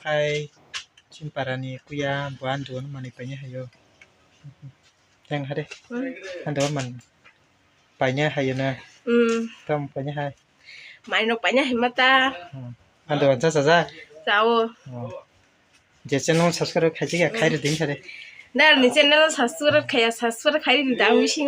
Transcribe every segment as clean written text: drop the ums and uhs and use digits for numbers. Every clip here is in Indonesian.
Kai Chimparani Kuya Buandun Manipanya Hayo. Thank Hade. And the woman Panya Hayana. Come Panya Hai. Maino Panya Himata. And the one Saza. Sao. Jesson Saskar Kaji Kai Ding Hade. There is another Sasura Kaya Sasura Kai down wishing.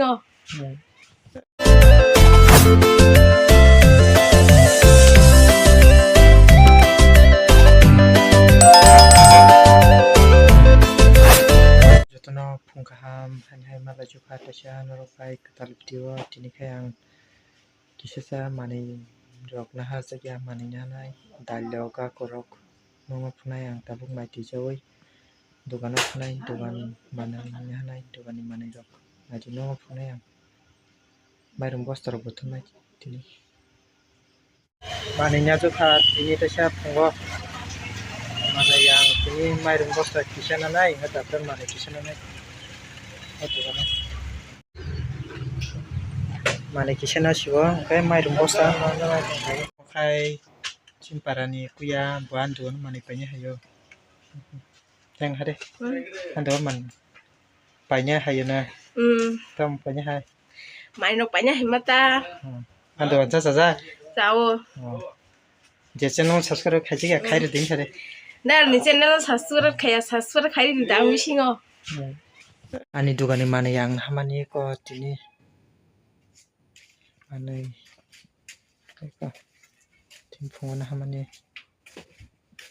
Jotono Punkaham and Hamala Jukata Norokai Kataliptiwa Tinikayang Kisasa Mani Rock Nahasaya Maninanai Daloga Korok Mama Punayang Tabuk my teacher Dugan of Nai Dugan Mananai Dugan Mani Rock I do know Punayang Byron Boster Botomite Tini Maninazuka Tinitasha Pongo Manayang Tini Myron Boster Kishananai had a permanent Kishananai Mane Kishana Shiva, okay, Myron Boster Kai Chimparani Kuya Buandun Manipanya Hayo. Thank Hade. And the woman Panya Hayana. Come Panya Hai. Maino Panya Himata. And the one Saza. Sao. Jesson Saskar Kaji Kai Ding Hade. There is another Sasura Kaya Sasura Kai down wishing. Ani Dugani Manayang Hamani ko Tini Manay Tim Pona Hamani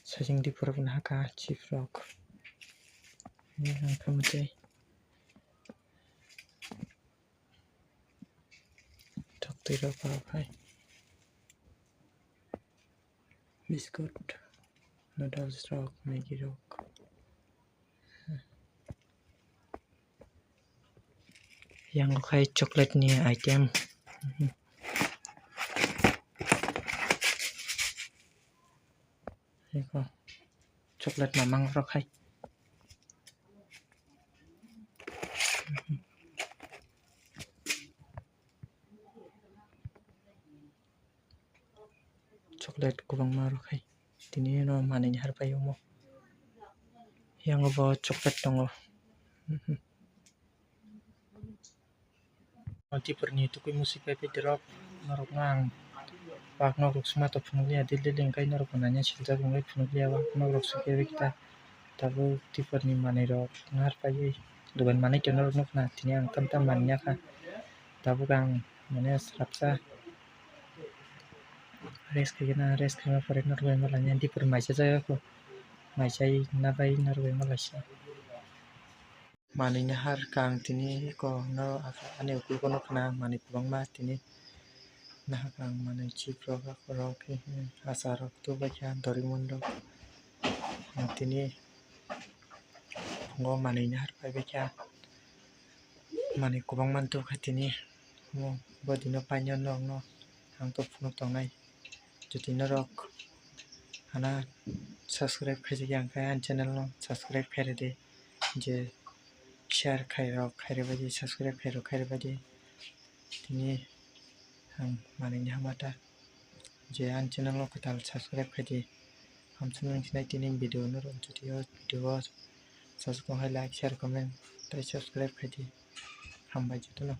Sajing Dipur Haka Chief Rock. Come say talk to the rock. Biscuit noodles rock, Maggie rock. Yang kai chocolate ni item. Iko chocolate mamang rock hai. Chocolate kubang marok hai. Tini no manin harpayo mo. Yang ba chocolate tongo. Anti perni tu kui musik pepe drop marok ngang. Pak norok semata penulia dililin kai norok nanya silja bungai penulia wak norok sukewe kita. Tabu ti perni mane rok harpayo. Dugan mane kenor nok na tini ang tam mannya ka. Tabu kang mane serapsa. Res kena pare norway malanya di per maisa saya ko. Maisai nabai norway malaysia. Maninya har kang tini ko no ane ukul kono kana mani pubang ma tini nah kang mani chipro ka korok asarok tu baca Doraemon dok tini ngo maninya har pai baca mani kubang man tu tini ngo bodino panyon no ang to puno tongai jutina rock ana subscribe khaji yang kan channel no subscribe khaire de je share khairo khaire baji subscribe khaire baji tini ang maninya hamata je an channel no katal subscribe khaji hamsun nai tini video no ron video subscribe like share comment tai subscribe khaji hambai jutuno